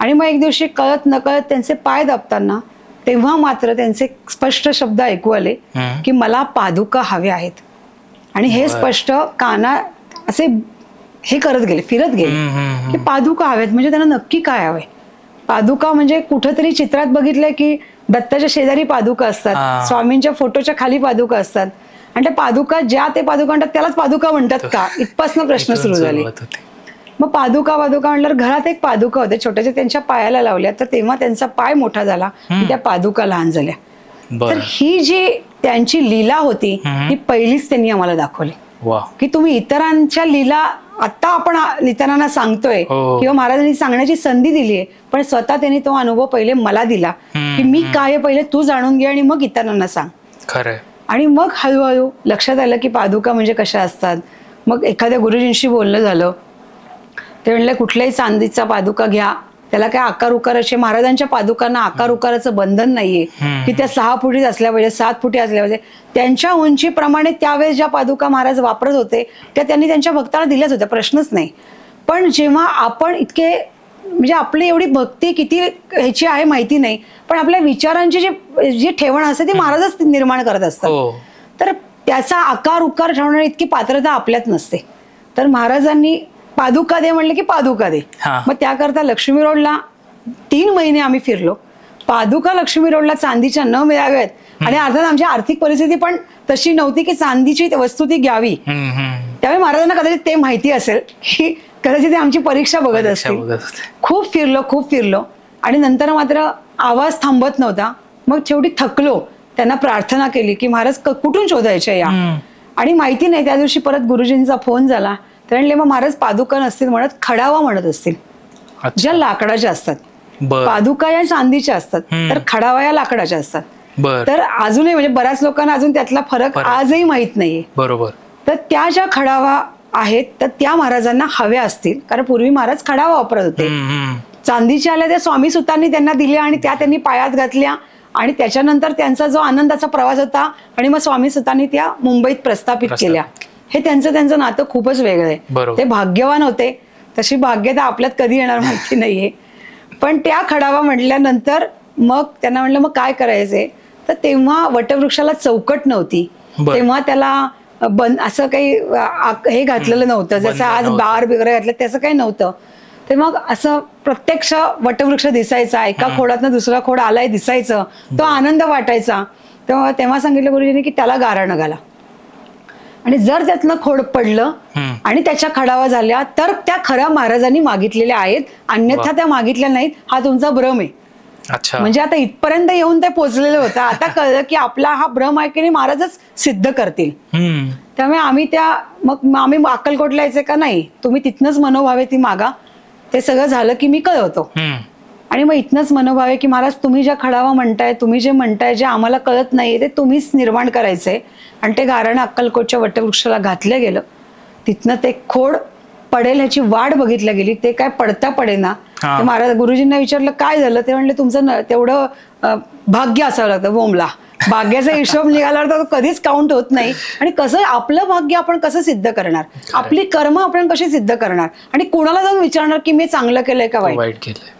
आणि मग एक दिवशी कळत नकळत त्यांचे पाय दाबताना तेव्हा मात्र त्यांचे स्पष्ट शब्द ऐकू आले की मला पादुका हव्या आहेत. आणि हे स्पष्ट काना असे हे करत गेले, फिरत गेले की पादुका हव्यात. म्हणजे त्यांना नक्की काय हवंय? पादुका म्हणजे कुठेतरी चित्रात बघितलंय की दत्ताच्या शेजारी पादुका असतात, स्वामींच्या फोटोच्या खाली पादुका असतात, आणि त्या पादुका ज्या ते पादुका म्हणतात त्यालाच पादुका म्हणतात का, इथपासून प्रश्न सुरू झाले. मग पादुका म्हटल्यावर घरात एक पादुका होते छोट्याच्या, त्यांच्या पायाला लावल्या, तर तेव्हा त्यांचा पाय मोठा झाला की त्या पादुका लहान झाल्या. तर ही जी त्यांची लीला होती ती पहिलीच त्यांनी आम्हाला दाखवली की तुम्ही इतरांच्या लीला आता आपण इतरांना सांगतोय किंवा महाराजांनी सांगण्याची संधी दिलीये, पण स्वतः त्यांनी तो अनुभव पहिले मला दिला की मी काय पहिले तू जाणून घे आणि मग इतरांना सांग. खरंय. आणि मग हळूहळू लक्षात आलं की पादुका म्हणजे कशा असतात. मग एखाद्या गुरुजींशी बोलणं झालं, ते म्हणले कुठल्याही चांदीचा पादुका घ्या, त्याला काय आकार उकाराचे, महाराजांच्या पादुकांना आकार उकाराचं बंधन नाहीये की त्या 6 फुटी असल्या पाहिजे, 7 फुटी असल्या पाहिजे. त्यांच्या उंचीप्रमाणे त्यावेळेस ज्या पादुका महाराज वापरत होते त्या त्यांनी त्यांच्या भक्तांना दिल्याच होत्या, प्रश्नच नाही. पण जेव्हा आपण इतके म्हणजे आपली एवढी भक्ती किती ह्याची आहे माहिती नाही, पण आपल्या विचारांची जी ठेवण असते ती महाराजच निर्माण करत असतात. तर त्याचा आकार उकार ठेवणारी इतकी पात्रता आपल्यात नसते. तर महाराजांनी पादुका दे म्हणले की पादुका दे. मग त्याकरता लक्ष्मी रोडला 3 महिने आम्ही फिरलो. पादुका लक्ष्मी रोडला चांदीच्या न मिळाव्यात आणि अर्थात आमची आर्थिक परिस्थिती पण तशी नव्हती की चांदीची वस्तू ती घ्यावी. त्यावेळी महाराजांना कदाचित ते माहिती असेल की कदाचित ते आमची परीक्षा बघत असते. खूप फिरलो आणि नंतर मात्र आवाज थांबत नव्हता. मग शेवटी थकलो, त्यांना प्रार्थना केली की महाराज कुठून शोधायचे या. आणि माहिती नाही, त्या दिवशी परत गुरुजींचा फोन झाला, तर म्हणले मग महाराज पादुका नसतील म्हणत, खडावा म्हणत असतील, ज्या लाकडाच्या असतात. पादुका या चांदीच्या असतात, तर खडावा या लाकडाच्या असतात. तर अजूनही म्हणजे बऱ्याच लोकांना अजून त्यातला फरक आजही माहित नाहीये. बरोबर. तर त्या ज्या खडावा आहेत तर त्या महाराजांना हव्या असतील, कारण पूर्वी महाराज खडावा वापरत होते. चांदीच्या आल्या त्या स्वामी सुतांनी त्यांना दिल्या आणि त्या त्यांनी पायात घातल्या आणि त्याच्यानंतर त्यांचा जो आनंदाचा प्रवास होता आणि मग स्वामी सुतांनी त्या मुंबईत प्रस्थापित केल्या. हे त्यांचं नातं खूपच वेगळं आहे. ते भाग्यवान होते, तशी भाग्यता आपल्यात कधी येणार माहिती नाहीये. पण त्या खडावा म्हटल्यानंतर मग त्यांना म्हटलं मग काय करायचंय, तर तेव्हा वटवृक्षाला चौकट नव्हती, तेव्हा त्याला असं काही हे घातलेलं नव्हतं, जसं आज बार वगैरे घातलं त्याचं काही नव्हतं. ते मग असं प्रत्यक्ष वटवृक्ष दिसायचा, एका खोडातनं दुसरा खोड आलाय दिसायचं, तो आनंद वाटायचा. तेव्हा सांगितलं गुरुजींनी की त्याला गाराणं घाला, आणि जर त्यातनं खोड पडलं आणि त्याच्या खडावा झाल्या तर त्या खऱ्या महाराजांनी मागितलेल्या आहेत, अन्यथा त्या मागितल्या नाहीत, हा तुमचा भ्रम आहे. म्हणजे आता इथपर्यंत येऊन ते पोचलेलं होतं. आता कळलं की आपला हा भ्रम आहे की महाराजच सिद्ध करतील. त्यामुळे आम्ही अक्कलकोटला यायचं का नाही, तुम्ही तिथनच मनोभावे ती मागा. ते सगळं झालं की मी कळवतो. आणि मग इथनच मनोभावे की महाराज तुम्ही ज्या खडावा म्हणताय, तुम्ही जे म्हणताय, जे आम्हाला कळत नाही ते तुम्हीच निर्माण करायचंय. आणि ते गारणं अक्कलकोटच्या वटवृक्षाला घातलं गेलं. तिथनं ते खोड पडेल ह्याची वाट बघितल्या गेली, ते काय पडता पडेना. महाराज गुरुजींना विचारलं काय झालं, ते म्हणले तुमचं तेवढं भाग्य असावं लागतं बोंबला. भाग्याचा हिशोब निघाल्यावर तर कधीच काउंट होत नाही. आणि कसं आपलं भाग्य आपण कसं सिद्ध करणार, आपली कर्म आपण कशी सिद्ध करणार, आणि कोणाला जाऊन विचारणार की मी चांगलं केलंय का वाईट केलंय.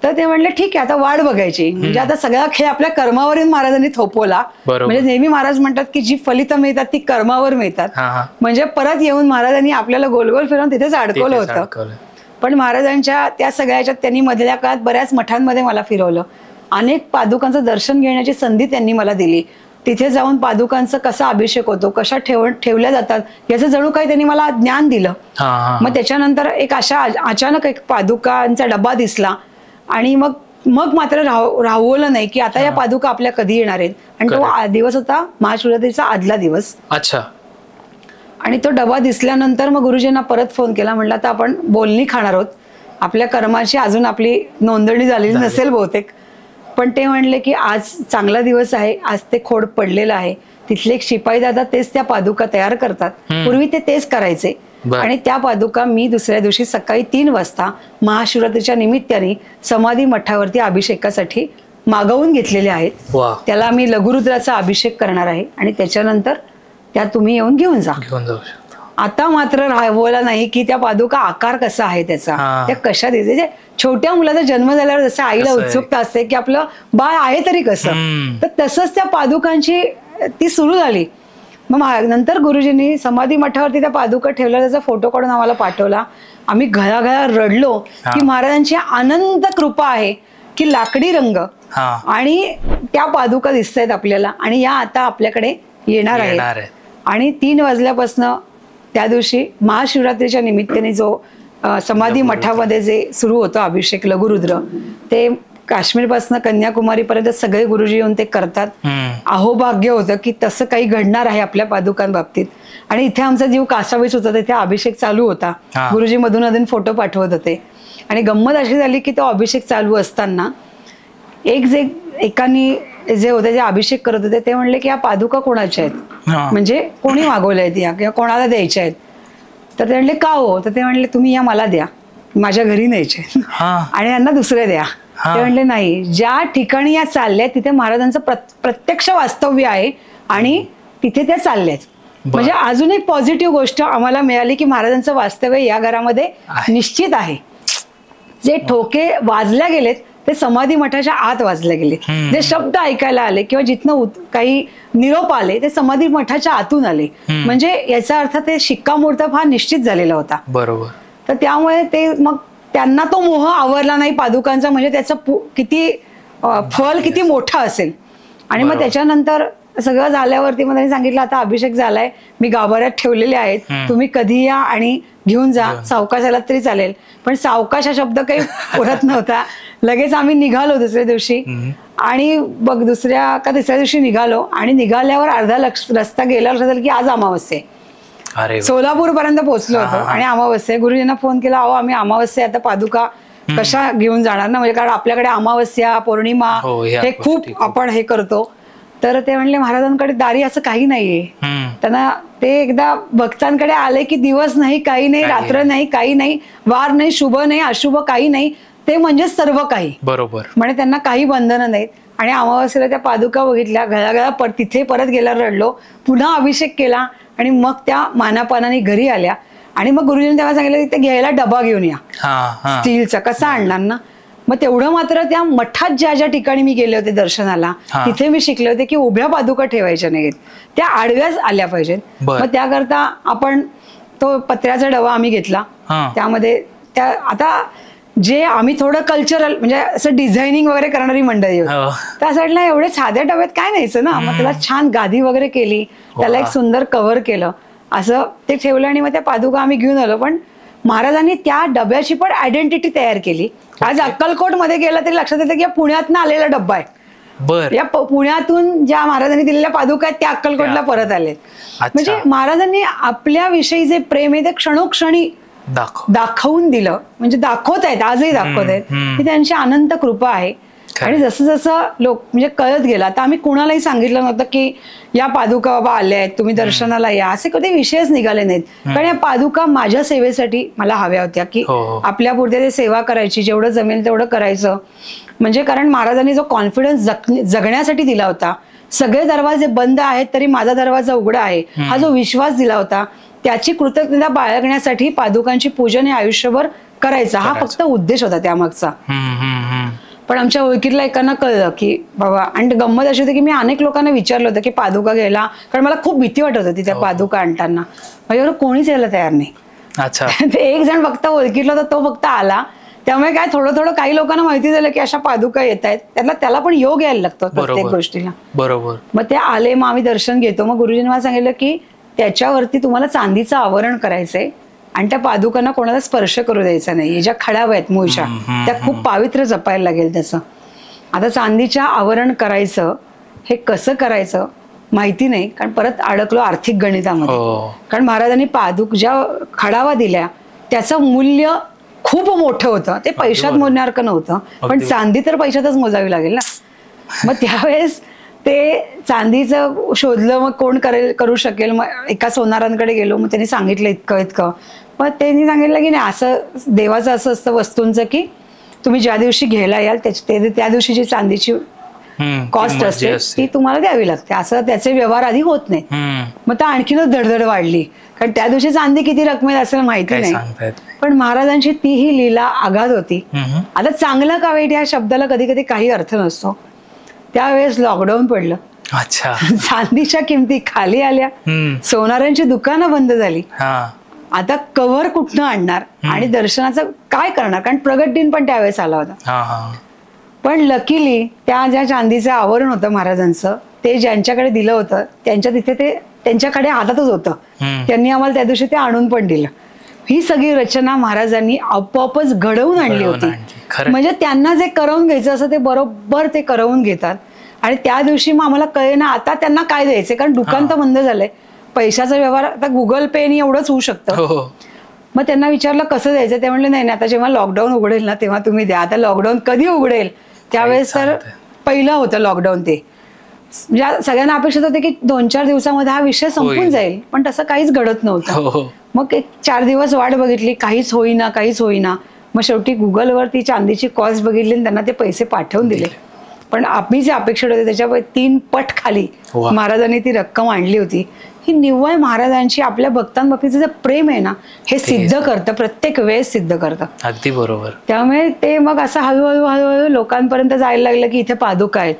तर ते म्हणले ठीक आहे आता वाट बघायची. म्हणजे आता सगळा खेळ आपल्या कर्मावरून महाराजांनी थोपवला. म्हणजे नेहमी महाराज म्हणतात की जी फलितं मिळतात ती कर्मावर मिळतात. म्हणजे परत येऊन महाराजांनी आपल्याला गोलगोल फिरवून तिथेच अडकवलं होतं. पण महाराजांच्या त्या सगळ्याच्यात त्यांनी मधल्या काळात बऱ्याच मठांमध्ये मला फिरवलं. अनेक पादुकांचं दर्शन घेण्याची संधी त्यांनी मला दिली. तिथे जाऊन पादुकांचा कसा अभिषेक होतो, कशा ठेवल्या जातात याचं जणू काही त्यांनी मला ज्ञान दिलं. मग त्याच्यानंतर एक अचानक एक पादुकांचा डबा दिसला आणि मग मात्र राहवलं नाही की आता या पादुका आपल्या कधी येणार आहेत. आणि तो दिवस होता महाशिवरात्रीचा आदला दिवस. आणि तो डबा दिसल्यानंतर मग गुरुजींना परत फोन केला, म्हणलं आता आपण बोलणी खाणार आहोत, आपल्या कर्माची अजून आपली नोंदणी झालेली नसेल बहुतेक. पण ते म्हणले की आज चांगला दिवस आहे, आज ते खोड पडलेलं आहे. तिथले एक शिपाई दादा तेच त्या पादुका तयार करतात, पूर्वी ते तेच करायचे. आणि त्या पादुका मी दुसऱ्या दिवशी सकाळी 3 वाजता महाशिवरात्रीच्या निमित्ताने समाधी मठावरती अभिषेकासाठी मागवून घेतलेल्या आहेत. त्याला मी लघुरुद्राचा अभिषेक करणार आहे आणि त्याच्यानंतर त्या तुम्ही येऊन घेऊन जाऊ शकता. आता मात्र राहिवला नाही की त्या पादुका आकार कसा आहे त्याचा, त्या कशा दिसते. छोट्या मुलाचा जन्म झाल्यावर जसं आईला उत्सुकता असते की आपलं बाळ आहे तरी कसं, तर तसंच त्या पादुकांची ती सुरू झाली. मग नंतर गुरुजींनी समाधी मठावरती त्या पादुका ठेवल्या, त्याचा फोटो काढून आम्हाला पाठवला. आम्ही घळाघळा रडलो की महाराजांची अनंत कृपा आहे की लाकडी रंग आणि त्या पादुका दिसत आहेत आपल्याला आणि या आता आपल्याकडे येणार आहेत. आणि 3 वाजल्यापासून त्या दिवशी महाशिवरात्रीच्या निमित्ताने जो समाधी मठामध्ये जे सुरू होतं अभिषेक लघुरुद्र, ते काश्मीरपासून कन्याकुमारीपर्यंत सगळे गुरुजी येऊन ते करतात. अहोभाग्य होतं की तसं काही घडणार आहे आपल्या पादुकांबाबतीत. आणि इथे आमचा जीव कासावीस होता, तिथे अभिषेक चालू होता. गुरुजी मधून अधून फोटो पाठवत होते. आणि गंमत अशी झाली की तो अभिषेक चालू असताना एकानी जे होते जे अभिषेक करत होते ते म्हणले की या पादुका कोणाच्या आहेत, म्हणजे कोणी मागवल्या आहेत या किंवा कोणाला द्यायच्या आहेत. तर ते म्हणले का हो, तर ते म्हणले तुम्ही या मला द्या, माझ्या घरी न्यायचे आणि यांना दुसरे द्या. ते म्हणले नाही, ज्या ठिकाणी या चालल्यात तिथे महाराजांचं प्रत्यक्ष वास्तव्य आहे आणि तिथे त्या चालल्यात. म्हणजे अजून एक पॉझिटिव्ह गोष्ट आम्हाला मिळाली की महाराजांचं वास्तव्य या घरामध्ये निश्चित आहे. जे ठोके वाजल्या गेलेत ते समाधी मठाच्या आत वाजले गेले. जे शब्द ऐकायला आले किंवा जिथनं काही निरोप आले ते समाधी मठाच्या आतून आले. म्हणजे याचा अर्थ ते शिक्कामोर्तब हा निश्चित झालेला होता. बरोबर. तर त्यामुळे ते मग त्यांना तो मोह आवरला नाही पादुकांचा, म्हणजे त्याचं किती फल किती मोठं असेल. आणि मग त्याच्यानंतर सगळं झाल्यावरती मग त्यांनी सांगितलं आता अभिषेक झालाय, मी गाभाऱ्यात ठेवलेले आहेत, तुम्ही कधी या आणि घेऊन जा, सावकाश आलात तरी चालेल. पण सावकाश हा शब्द काही पुरत नव्हता. लगेच आम्ही निघालो दुसऱ्या दिवशी आणि बघ दुसऱ्या का तिसऱ्या दिवशी निघालो आणि निघाल्यावर अर्धा रस्ता गेल्यावर झालं की आज अमावस्या आहे. सोलापूर पर्यंत पोहोचलो होतो आणि अमावस्या. गुरुजींना फोन केला, अहो आम्ही अमावस्या आता पादुका कशा घेऊन जाणार ना, म्हणजे कारण आपल्याकडे अमावस्या पौर्णिमा हे खूप आपण हे करतो. तर ते म्हणले महाराजांकडे दारी असं काही नाहीये. त्यांना ते एकदा भक्तांकडे आले की दिवस नाही, काही नाही, रात्र नाही, काही नाही, वार नाही, शुभ नाही, अशुभ काही नाही, ते म्हणजे सर्व काही. बरोबर. म्हणजे त्यांना काही बंधनं नाहीत. आणि अमावस्येला त्या पादुका बघितल्या, घळाघळा तिथे परत गेल्यावर रडलो, पुन्हा अभिषेक केला आणि मग त्या मानापानाने घरी आल्या. आणि मग गुरुजींनी तेव्हा सांगितलं की ते घ्यायला डबा घेऊन या स्टीलचा, कसा आणणार ना. मग तेवढं मात्र त्या मठात ज्या ज्या ठिकाणी मी गेले होते दर्शनाला तिथे मी शिकले होते की उभ्या पादुका ठेवायच्या नाहीत, त्या आडव्याच आल्या पाहिजेत. मग त्याकरता आपण तो पत्र्याचा डबा आम्ही घेतला. त्यामध्ये त्या आता जे आम्ही थोडं कल्चरल म्हणजे असं डिझायनिंग वगैरे करणारी मंडळी होती, त्या साईडला एवढे साध्या डब्यात काय न्यायचं ना. मग त्याला छान गादी वगैरे केली, त्याला एक सुंदर कव्हर केलं, असं ते ठेवलं आणि मग त्या पादुका आम्ही घेऊन आलो. पण महाराजांनी त्या डब्याची पण आयडेंटिटी तयार केली. आज अक्कलकोट मध्ये गेला तरी लक्षात येतं की पुण्यातनं आलेला डब्बा आहे. या पुण्यातून ज्या महाराजांनी दिलेल्या पादुका आहेत त्या अक्कलकोटला परत आलेत. म्हणजे महाराजांनी आपल्याविषयी जे प्रेम आहे ते क्षणोक्षणी दाखवून दिलं, म्हणजे दाखवत आहेत, आजही दाखवत आहेत. ही त्यांची अनंत कृपा आहे. आणि जसं जसं लोक म्हणजे कळत गेला, तर आम्ही कुणालाही सांगितलं नव्हतं की या पादुका बाबा आल्या आहेत, तुम्ही दर्शनाला या, असे कधी विषयच निघाले नाहीत. कारण या पादुका माझ्या सेवेसाठी मला हव्या होत्या की आपल्या पुढे ते सेवा करायची, जेवढं जमेल तेवढं करायचं. म्हणजे कारण महाराजांनी जो कॉन्फिडन्स जगण्यासाठी दिला होता, सगळे दरवाजे बंद आहेत तरी माझा दरवाजा उघडा आहे, हा जो विश्वास दिला होता, त्याची कृतज्ञता बाळगण्यासाठी पादुकांची पूजन हे आयुष्यभर करायचं, हा फक्त उद्देश होता त्यामागचा. पण आमच्या ओळखीतल्या एकांना कळलं की बाबा, आणि गंमत अशी होती की मी अनेक लोकांना विचारलं होतं की पादुका घ्यायला, कारण मला खूप भीती वाटत होती त्या पादुका आणताना. माझ्यावर कोणीच यायला तयार नाही. एक जण फक्त ओळखीतला तर तो फक्त आला. त्यामुळे काय थोडं थोडं काही लोकांना माहिती झालं की अशा पादुका येत आहेत, त्याला पण योग यायला लागतो प्रत्येक गोष्टीला. बरोबर. मग ते आले, मग आम्ही दर्शन घेतो. मग गुरुजींनी मला सांगितलं की त्याच्यावरती तुम्हाला चांदीचं आवरण करायचंय आणि त्या पादुकांना कोणाला स्पर्श करू द्यायचा नाही. ज्या खडाव्या आहेत मूळच्या, त्या खूप पावित्र्य जपायला लागेल त्याचं. आता चांदीच्या आवरण करायचं, हे कसं करायचं माहिती नाही, कारण परत अडकलो आर्थिक गणितामध्ये. कारण महाराजांनी ज्या खडावा दिल्या त्याचं मूल्य खूप मोठं होतं, ते पैशात मोजण्यासारखं नव्हतं. पण चांदी तर पैशातच मोजावी लागेल ना. मग त्यावेळेस ते चांदीचं शोधलं, मग कोण करू शकेल. मग एका सोनारांकडे गेलो, मग त्यांनी सांगितलं इतकं. मग त्यांनी सांगितलं की नाही, असं देवाचं असं असतं वस्तूंचं की तुम्ही ज्या दिवशी घ्यायला याल त्या दिवशीची चांदीची कॉस्ट असते ती तुम्हाला द्यावी लागते, असं त्याचे व्यवहार आधी होत नाही. मग तर आणखीनच धडधड वाढली, कारण त्या दिवशी चांदी किती रकमेत असेल माहिती नाही, पण महाराजांची तीही लीला आगाध होती. आता चांगलं का वाईट या शब्दाला कधी कधी काही अर्थ नसतो. त्यावेळेस लॉकडाऊन पडलं. अच्छा. चांदीच्या किमती खाली आल्या, सोनारांची दुकानं बंद झाली. आता कव्हर कुठनं आणणार आणि दर्शनाचं काय करणार, कारण प्रगट दिन पण त्यावेळेस आला होता. पण लकीली त्या ज्या चांदीचं आवरण होतं महाराजांचं, ते ज्यांच्याकडे दिलं होतं त्यांच्या तिथे ते त्यांच्याकडे हातातच होतं. त्यांनी आम्हाला त्या दिवशी ते आणून पण दिलं. ही सगळी रचना महाराजांनी आपोआपच घडवून आणली होती. म्हणजे त्यांना जे करवून घ्यायचं असं ते बरोबर ते करवून घेतात. आणि त्या दिवशी मग आम्हाला कळे ना आता त्यांना काय द्यायचं, कारण दुकान तर बंद झालंय, पैशाचा व्यवहार आता गुगल पे नि एवढंच होऊ शकतं. मग त्यांना विचारलं कसं द्यायचं, ते म्हणले नाही आता जेव्हा लॉकडाऊन उघडेल ना तेव्हा तुम्ही द्या. आता लॉकडाऊन कधी उघडेल, त्यावेळेस तर पहिलं होतं लॉकडाऊन. ते सगळ्यांना अपेक्षित होते की 2-4 दिवसामध्ये हा विषय संपून जाईल, पण तसं काहीच घडत नव्हतं. मग एक 4 दिवस वाट बघितली, काहीच होईना. मग शेवटी गुगलवर ती चांदीची कॉस्ट बघितली आणि त्यांना ते पैसे पाठवून दिले. पण आम्ही जे अपेक्षित होते त्याच्या 3 पट खाली महाराजांनी ती रक्कम आणली होती. ही निव्वळ महाराजांची आपल्या भक्तांबाबतीचं जे प्रेम आहे ना, हे सिद्ध करतं, प्रत्येक वेळेस सिद्ध करतं. अगदी बरोबर. त्यामुळे ते मग असं हळूहळू लोकांपर्यंत जायला लागलं की इथे पादुका आहेत.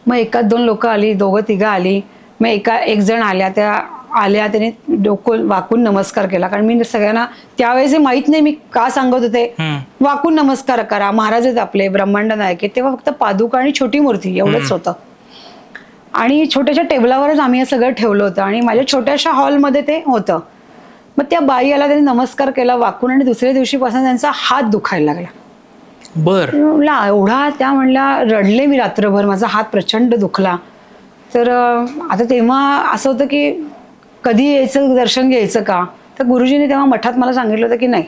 मग 1-2 लोक आली, 2-3 आली. मग एक जण आल्या, त्याने डोकं वाकून नमस्कार केला. कारण मी सगळ्यांना त्यावेळेस माहित नाही मी का सांगत होते, वाकून नमस्कार करा, महाराज आहेत आपले, ब्रह्मांड नायक. तेव्हा फक्त पादुका आणि छोटी मूर्ती एवढंच होतं. आणि छोट्याशा टेबलावरच आम्ही हे सगळं ठेवलं होतं आणि माझ्या छोट्याशा हॉलमध्ये ते होतं. मग त्या बाई आला, त्यांनी नमस्कार केला वाकून आणि दुसऱ्या दिवशीपासून त्यांचा हात दुखायला लागला. एवढा त्या म्हणल्या, रडले मी रात्रभर, माझा हात प्रचंड दुखला. तर आता तेव्हा असं होतं की कधी यायचं, दर्शन घ्यायचं का. तर गुरुजींनी तेव्हा मठात मला सांगितलं होतं की नाही,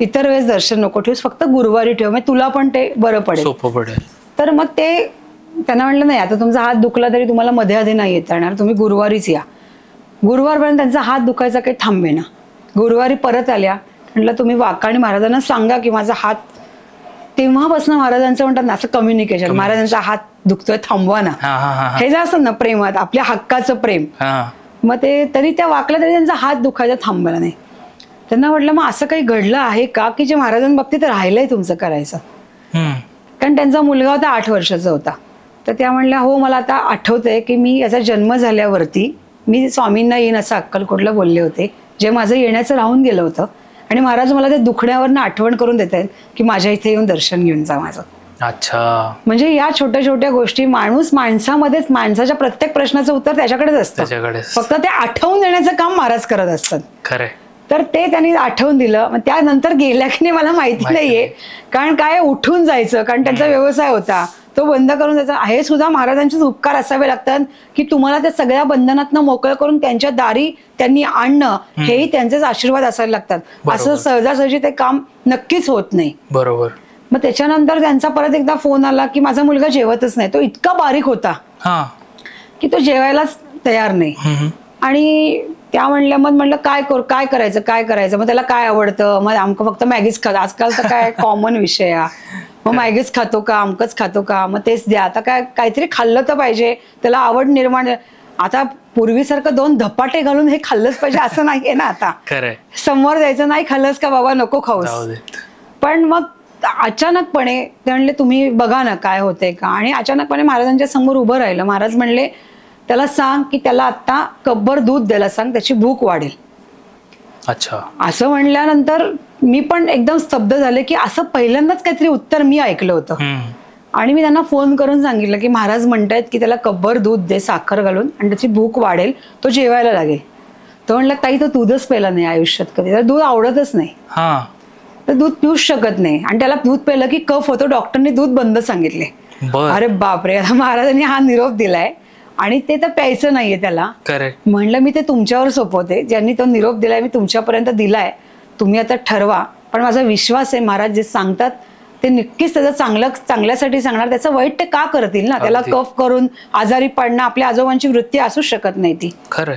इतर वेळेस दर्शन नको ठेवूस, फक्त गुरुवारी ठेव, म्हणजे तुला पण ते बरं पडेल, सोपं पडेल. तर मग ते त्यांना म्हटलं नाही, आता तुमचा हात दुखला तरी तुम्हाला मध्ये आधी नाही येता येणार, तुम्ही गुरुवारीच या. गुरुवारपर्यंत त्यांचा हात दुखायचा काही थांबेना. गुरुवारी परत आल्या, म्हटलं तुम्ही वाकाणी महाराजांना सांगा की माझा हात. तेव्हापासून महाराजांचं म्हणतात ना असं कम्युनिकेशन, महाराजांचा हात दुखतोय थांबवा ना, हे जे असतं ना प्रेमात, आपल्या हक्काचं प्रेम. मग ते तरी त्या वाकल्या तरी त्यांचा हात दुखायचा थांबला नाही. त्यांना म्हटलं मग असं काही घडलं आहे का की जे महाराजांबाबतीत राहिलंय तुमचं करायचं. कारण त्यांचा मुलगा होता 8 वर्षाचा होता. तर त्या म्हणल्या हो मला आता आठवतंय की मी याचा जन्म झाल्यावरती मी स्वामींना येईन असं अक्कलकोटला बोलले होते, जे माझं येण्याचं राहून गेलं होतं. आणि महाराज मला ते दुखण्यावरनं आठवण करून देत आहेत की माझ्या इथे येऊन दर्शन घेऊन जा माझं. अच्छा. म्हणजे या छोट्या छोट्या गोष्टी माणूस माणसामध्येच, माणसाच्या प्रत्येक प्रश्नाचं उत्तर त्याच्याकडेच असतं, फक्त ते आठवून देण्याचं काम महाराज करत असतात. खरं. तर ते त्यांनी आठवून दिलं. मग त्यानंतर गेल्या की नाही मला माहिती नाहीये, कारण काय उठून जायचं, कारण त्यांचा व्यवसाय होता तो बंद करून द्यायचा. हे सुद्धा महाराजांचेच उपकार असावे लागतात की तुम्हाला त्या सगळ्या बंधनातनं मोकळं करून त्यांच्या दारी त्यांनी आणणं, हेही त्यांचेच आशीर्वाद असायला लागतात. असं सहजासहजी ते काम नक्कीच होत नाही. बरोबर. मग त्याच्यानंतर त्यांचा परत एकदा फोन आला की माझा मुलगा जेवतच नाही, तो इतका बारीक होता की तो जेवायलाच तयार नाही. आणि त्या म्हणल्या, मग म्हणलं काय करायचं, मग त्याला काय आवडतं, मग आमक फक्त मॅगीच खात, आजकाल तर काय कॉमन विषय आहे, मग मॅगीच खातो का, आमकच खातो का, मग तेच द्या. आता काहीतरी खाल्लं तर पाहिजे, त्याला आवड निर्माण. आता पूर्वीसारखं 2 धपाटे घालून हे खाल्लंच पाहिजे असं नाहीये ना. आता समोर द्यायचं, नाही खाल्लंस का बाबा नको खाऊस. पण मग अचानकपणे ते म्हणले तुम्ही बघा ना काय होतंय का. आणि अचानकपणे महाराजांच्या समोर उभं राहिलं. महाराज म्हणले त्याला सांग की त्याला आता कब्बर दूध द्यायला सांग, त्याची भूक वाढेल. अच्छा. असं म्हणल्यानंतर मी पण एकदम स्तब्ध झाले की असं पहिल्यांदाच काहीतरी उत्तर मी ऐकलं होतं. आणि मी त्यांना फोन करून सांगितलं की महाराज म्हणतायत की त्याला कब्बर दूध दे साखर घालून आणि त्याची भूक वाढेल, तो जेवायला लागेल. तो म्हणला ताई तो दूधच प्यायला नाही आयुष्यात कधी, तर दूध आवडतच नाही, तर दूध पिऊच शकत नाही. आणि त्याला दूध प्यायलं की कफ होतो, डॉक्टरने दूध बंद सांगितले. अरे बापरे. आता महाराजांनी हा निरोप दिलाय आणि ते तर प्यायचं नाहीये त्याला. म्हणलं मी ते तुमच्यावर सोपवते, ज्यांनी तो निरोप दिलाय मी तुमच्यापर्यंत दिलाय, तुम्ही आता ठरवा. पण माझा विश्वास आहे महाराज जे सांगतात ते नक्कीच त्याचं चांगल्यासाठी सांगणार, त्याचं वाईट ते का करतील ना. त्याला कफ करून आजारी पडणं आपल्या आजोबांची वृत्ती असूच शकत नाही ती. खरं.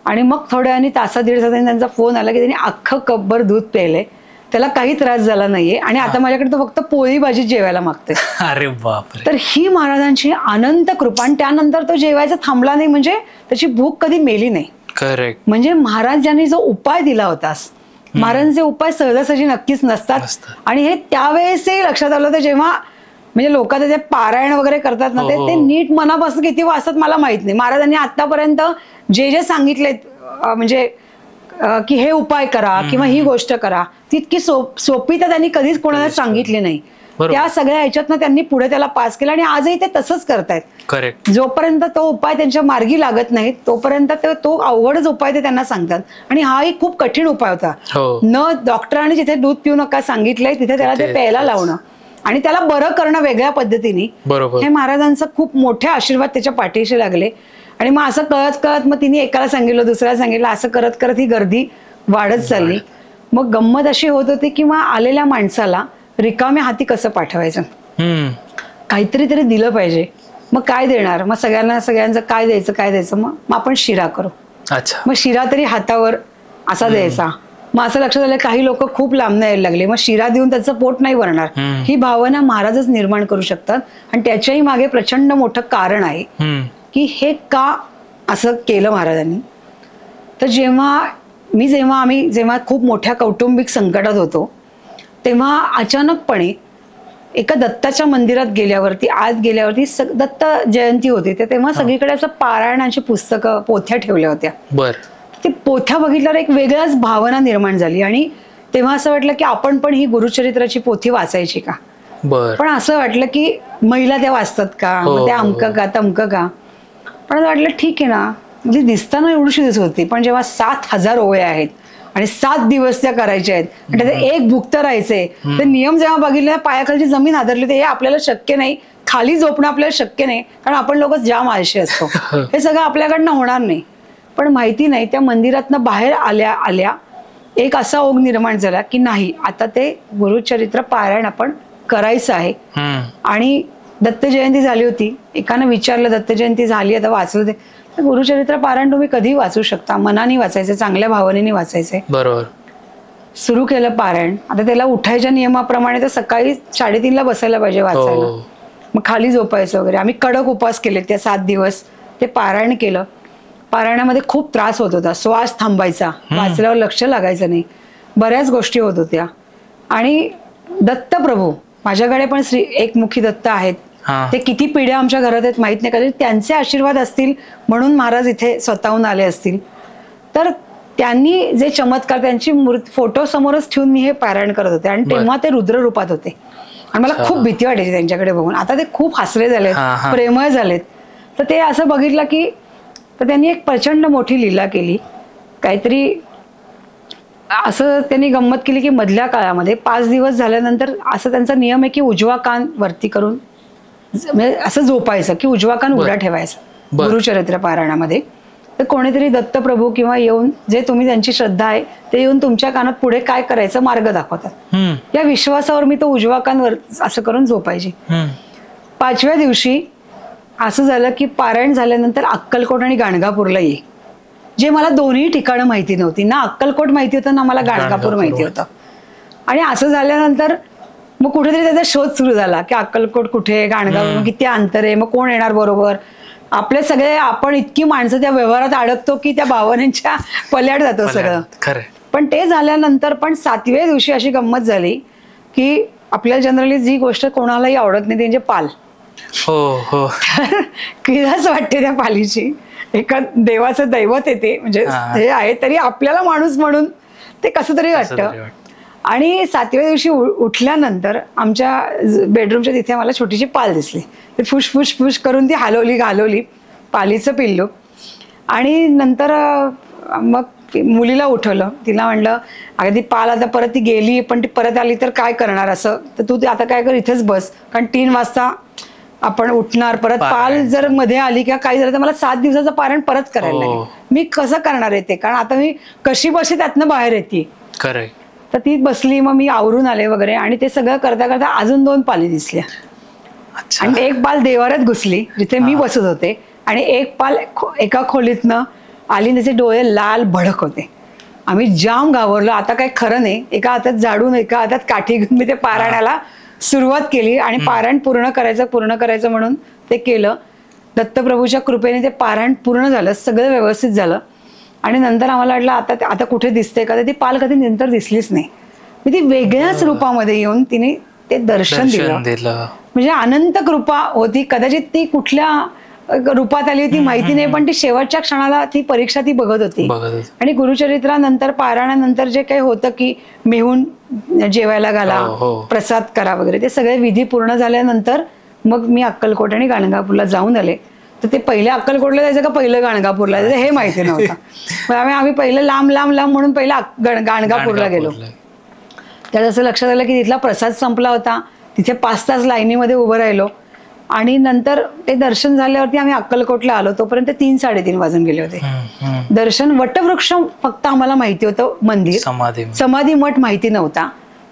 आणि मग थोड्या वेळाने तासा-दीड तासाने त्यांचा फोन आला की त्यांनी अख्खं कपभर दूध प्यायलंय, त्याला काही त्रास झाला नाहीये आणि आता माझ्याकडे तो फक्त पोळी भाजी जेवायला मागतोय. अरे बापरे. तर ही महाराजांची अनंत कृपा. आणि त्यानंतर तो जेवायचा थांबला नाही, म्हणजे त्याची भूक कधी मेली नाही. करेक्ट. म्हणजे महाराजांनी जो उपाय दिला होतास, महाराजांचे उपाय सहजासहजी नक्कीच नसतात. आणि हे त्यावेळेसही लक्षात आलं होतं जेव्हा म्हणजे लोक त्याचे पारायण वगैरे करतात ना, ते नीट मनापासून किती वाचतात मला माहित नाही. महाराजांनी आतापर्यंत जे जे सांगितलेत म्हणजे की हे उपाय करा किंवा ही गोष्ट करा, तितकी सोपी तर त्यांनी कधीच कोणाला सांगितली नाही. त्या सगळ्या ह्याच्यातनं त्यांनी पुढे त्याला पास केलं आणि आजही ते तसंच करतायत. करेक्ट. जोपर्यंत तो उपाय त्यांच्या मार्गी लागत नाही तोपर्यंत तो अवघडच उपाय ते त्यांना सांगतात. आणि हाही खूप कठीण उपाय होता. न डॉक्टरांनी जिथे दूध पिऊ नका सांगितलंय तिथे त्याला ते प्यायला लावणं आणि त्याला बरं करणं वेगळ्या पद्धतीने, हे महाराजांचा खूप मोठे आशीर्वाद त्याच्या पाठीशी लागले. आणि मग असं कळत कळत मग तिने एकाला सांगितलं, दुसऱ्याला सांगितलं, असं करत करत ही गर्दी वाढत चालली. मग गंमत अशी होत होती की मग आलेल्या माणसाला रिकाम्या हाती कसं पाठवायचं, काहीतरी तरी दिलं पाहिजे. मग काय देणार, मग सगळ्यांचं काय द्यायचं, मग आपण शिरा करू. अच्छा. मग शिरा तरी हातावर असा द्यायचा. मग असं लक्षात आलं काही लोक खूप लांब यायला लागले. मग शिरा देऊन त्याचं पोट नाही भरणार, ही भावना महाराजच निर्माण करू शकतात. आणि त्याच्याही मागे प्रचंड मोठं कारण आहे की हे का असं केलं महाराजांनी. तर जेव्हा खूप मोठ्या कौटुंबिक संकटात होतो तेव्हा अचानकपणे एका दत्ताच्या मंदिरात गेल्यावरती दत्त जयंती होती, तेव्हा सगळीकडे असं पारायणाची पुस्तकं, पोथ्या ठेवल्या होत्या. ते पोथ्या बघितल्यावर एक वेगळ्याच भावना निर्माण झाली आणि तेव्हा असं वाटलं की आपण पण ही गुरुचरित्राची पोथी वाचायची का. पण असं वाटलं की महिला त्या वाचतात का, त्या अमकं का तमकं का. पण असं वाटलं ठीक आहे ना, म्हणजे दिसताना एवढीशी दिसत होती, पण जेव्हा 7,000 ओव्या आहेत आणि 7 दिवस त्या करायच्या आहेत आणि त्याचं एक भुक्त राहायचंय, ते नियम जेव्हा बघितले पायाखालची जमीन हादरली होती. हे आपल्याला शक्य नाही, खाली झोपणं आपल्याला शक्य नाही, कारण आपण लोक जाम आळशी असतो. हे सगळं आपल्याकडनं होणार नाही. पण माहिती नाही, त्या मंदिरातनं बाहेर आल्या एक असा ओघ निर्माण झाला की नाही, आता ते गुरुचरित्र पारायण आपण करायचं आहे. आणि दत्त जयंती झाली होती. एकानं विचारलं, दत्त जयंती झाली आता वाचलं ते. गुरुचरित्र पारायण तुम्ही कधी वाचू शकता, मनाने वाचायचं, चांगल्या भावनेने वाचायचंय. बरोबर. सुरू केलं पारायण. आता त्याला उठायच्या नियमाप्रमाणे तर सकाळी 3:30ला बसायला पाहिजे वाचायला. मग खाली झोपायचं वगैरे. आम्ही कडक उपवास केले त्या 7 दिवस. ते पारायण केलं. पारायणामध्ये खूप त्रास होत होता, श्वास थांबायचा, वाचल्यावर लक्ष लागायचं नाही, बऱ्याच गोष्टी होत होत्या. आणि दत्तप्रभू माझ्याकडे पण एकमुखी दत्त आहेत. ते किती पिढ्या आमच्या घरात आहेत माहित नाही, कदाचित त्यांचे आशीर्वाद असतील म्हणून महाराज इथे स्वतःहून आले असतील. तर त्यांनी जे चमत्कार, त्यांची फोटो समोरच ठेवून मी हे पारायण करत होते. आणि तेव्हा ते रुद्र रूपात होते आणि मला खूप भीती वाटायची त्यांच्याकडे बघून. आता ते खूप हसरे झालेत, प्रेमळ झालेत. तर ते असं बघितलं की तर त्यांनी एक प्रचंड मोठी लीला केली. काहीतरी असं त्यांनी गंमत केली की मधल्या काळामध्ये 5 दिवस झाल्यानंतर असं त्यांचा नियम आहे की उजवा कान वरती करून म्हणजे असं झोपायचं की उजवा कान उघडा ठेवायचा गुरुचरित्र पारायणामध्ये. तर कोणीतरी दत्तप्रभू किंवा येऊन, जे तुम्ही त्यांची श्रद्धा आहे ते येऊन तुमच्या कानात पुढे काय करायचं मार्ग दाखवतात. या विश्वासावर मी तो उजवा कान वर असं करून झोपायची. 5व्या दिवशी असं झालं की पारायण झाल्यानंतर अक्कलकोट आणि गाणगापूरला ये, जे मला दोन्ही ठिकाणं माहिती नव्हती. ना अक्कलकोट माहिती होतं ना मला गाणगापूर माहिती होतं. आणि असं झाल्यानंतर मग कुठेतरी त्याचा शोध सुरू झाला की अक्कलकोट कुठे, गाणगापूर किती अंतर आहे, मग कोण येणार बरोबर. आपले सगळे आपण इतकी माणसं त्या व्यवहारात अडकतो की त्या भावनांच्या पल्याड जातो सगळं. पण ते झाल्यानंतर पण 7व्या दिवशी अशी गंमत झाली की आपल्याला जनरली जी गोष्ट कोणालाही आवडत नाही त्यांचे पाल. किळस वाटते त्या पालीची. एका देवाचं दैवत येते म्हणजे हे आहे, तरी आपल्याला माणूस म्हणून ते कसं तरी वाटतं. आणि 7व्या दिवशी उठल्यानंतर आमच्या बेडरूमच्या तिथे मला छोटीशी पाल दिसली. ते फुश फुश फुश करून ती घालवली पालीचं पिल्लू. आणि नंतर मग मुलीला उठवलं, तिला म्हणलं अगदी पाल आता परत ती गेली पण ती परत आली तर काय करणार, असं तर तू आता काय कर इथेच बस, कारण 3 वाजता आपण उठणार. परत पाल जर मध्ये आली किंवा काही झालं तर मला 7 दिवसाचं पारायण परत करायला लागेल. मी कसं करणार आहे ते, कारण आता मी कशी बशी त्यातनं बाहेर येते. तर ती बसली, मग मी आवरून आले वगैरे. आणि ते सगळं करता करता अजून 2 पाली दिसल्या. आणि एक पाल देवाऱ्यात घुसली जिथे मी बसत होते आणि एक पाल एका खोलीतनं आली, त्याचे डोळे लाल भडक होते. आम्ही जाम घाबरलो, आता काही खरं नाही. एका हातात झाडून एका हातात काठी घेऊन मी ते पारायणाला सुरुवात केली. आणि पारायण पूर्ण करायचं म्हणून ते केलं. दत्तप्रभूच्या कृपेने ते पारायण पूर्ण झालं, सगळं व्यवस्थित झालं. आणि नंतर आम्हाला वाटलं आता आता कुठे दिसते का, तर ती पाल कधी नंतर दिसलीच नाही. ती वेगळ्याच रूपामध्ये येऊन तिने ते दर्शन दिलं. म्हणजे अनंत कृपा होती. कदाचित ती कुठल्या रूपात आली होती माहिती नाही, पण ती शेवटच्या क्षणाला ती परीक्षा ती बघत होती. आणि गुरुचरित्रानंतर पारायणानंतर जे काही होतं की मेहून जेवायला घाला, प्रसाद करा वगैरे, ते सगळे विधी पूर्ण झाल्यानंतर मग मी अक्कलकोट आणि गाणगापूरला जाऊन आले. तर ते पहिल्या अक्कलकोटला जायचं का पहिलं गाणगापूरला जायचं हे माहिती नव्हतं. मग आम्ही पहिलं लांब लांब लांब म्हणून पहिला गाणगापूरला गेलो. त्यात असं लक्षात आलं की तिथला प्रसाद संपला होता. तिथे 5 तास लाईनीमध्ये उभं राहिलो आणि नंतर ते दर्शन झाल्यावरती आम्ही अक्कलकोटला आलो. तोपर्यंत 3-3:30 वाजून गेले होते. दर्शन, वटवृक्ष फक्त आम्हाला माहिती होतं, मंदिर, समाधी मठ माहिती नव्हता.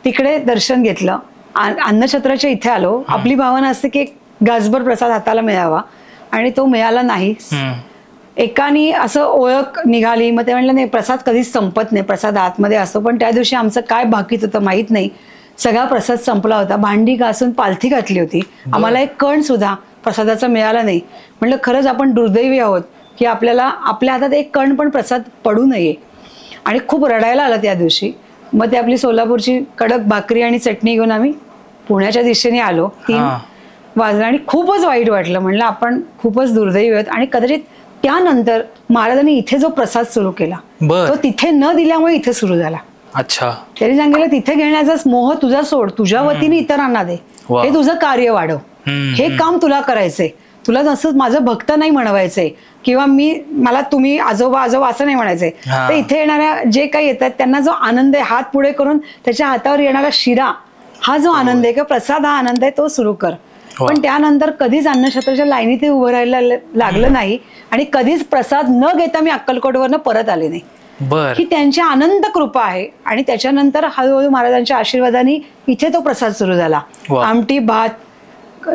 तिकडे दर्शन घेतलं. अन्नछत्राच्या इथे आलो. आपली भावना असते की एक गाजभर प्रसाद हाताला मिळावा आणि तो मिळाला नाही. एकानी असं ओळख निघाली. मग ते म्हणलं नाही प्रसाद कधीच संपत नाही, प्रसाद आतमध्ये असतो. पण त्या दिवशी आमचं काय बाकीत होतं माहीत नाही, सगळा प्रसाद संपला होता. भांडी घासून पालथी घातली होती. आम्हाला एक कण सुद्धा प्रसादाचा मिळाला नाही. म्हटलं खरंच आपण दुर्दैवी आहोत की आपल्याला आपल्या हातात एक कण पण प्रसाद पडू नये. आणि खूप रडायला आलं त्या दिवशी. मग ते आपली सोलापूरची कडक भाकरी आणि चटणी घेऊन आम्ही पुण्याच्या दिशेने आलो. 3 वाजले आणि खूपच वाईट वाटलं. म्हणलं आपण खूपच दुर्दैवी आहोत. आणि कदाचित त्यानंतर महाराजांनी इथे जो प्रसाद सुरू केला तो तिथे न दिल्यामुळे इथे सुरू झाला. अच्छा. त्यांनी सांगितलं तिथे घेण्याचा मोह तुझा सोड, तुझ्या वतीने इतरांना दे, हे तुझं कार्य वाढव, हे काम तुला करायचंय. तुला जसं माझं भक्त नाही म्हणवायचंय किंवा मला तुम्ही आजोबा आजोबा असं नाही म्हणायचंय. तर इथे येणाऱ्या जे काही येतात त्यांना जो आनंद आहे, हात पुढे करून त्याच्या हातावर येणारा शिरा हा जो आनंद आहे किंवा प्रसाद हा आनंद आहे तो सुरू कर. पण त्यानंतर कधीच अन्नछत्राच्या लाईनीत उभं राहायला लागलं नाही आणि कधीच प्रसाद न घेता मी अक्कलकोटवरनं परत आले नाही. ही त्यांची अनंत कृपा आहे. आणि त्याच्यानंतर हळूहळू महाराजांच्या आशीर्वादाने इथे तो प्रसाद सुरू झाला. आमटी, भात,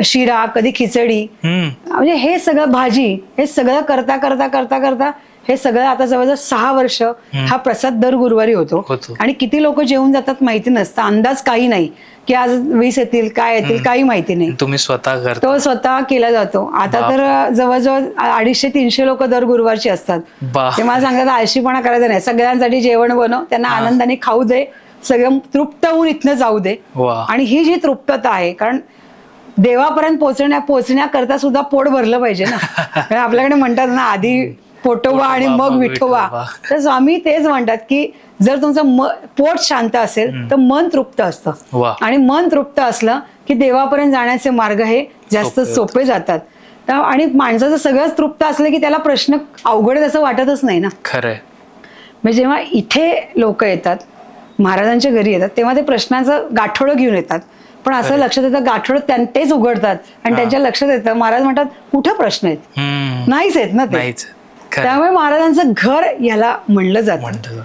शिरा, कधी खिचडी, म्हणजे हे सगळं भाजी, हे सगळं करता करता करता करता हे सगळं आता जवळजवळ 6 वर्ष हा प्रसाद दर गुरुवारी होतो. आणि किती लोक जेवून जातात माहिती नसतं, अंदाज काही नाही की आज 20 येतील काय येतील काही माहिती नाही. तुम्ही स्वतः करता? तो स्वतः केला जातो. आता तर जवळजवळ 250-300 लोक दर गुरुवारची असतात. ते मला सांगतात आळशीपणा करायचा नाही, सगळ्यांसाठी जेवण बनव, त्यांना आनंदाने खाऊ दे, सगळं तृप्त होऊन इथनं जाऊ दे. आणि ही जी तृप्तता आहे, कारण देवापर्यंत पोचण्याकरता सुद्धा पोट भरलं पाहिजे ना. आपल्याकडे म्हणतात ना आधी पोटोबा आणि मग विठोबा. तर स्वामी तेच म्हणतात की जर तुमचं पोट शांत असेल तर मन तृप्त असतं. आणि मन तृप्त असलं की देवापर्यंत जाण्याचे मार्ग हे जास्त सोपे जातात. आणि माणसाचं सगळंच तृप्त असलं की त्याला प्रश्न अवघड असं वाटतच नाही ना. खरंय. म्हणजे जेव्हा इथे लोक येतात, महाराजांच्या घरी येतात, तेव्हा ते प्रश्नाचं गाठोडं घेऊन येतात. पण असं लक्षात येतं गाठोडं तेच उघडतात आणि त्यांच्या लक्षात येतं, महाराज म्हणतात कुठे प्रश्न आहेत, नाहीच आहेत ना ते. त्यामुळे महाराजांचं घर याला म्हणलं जातं.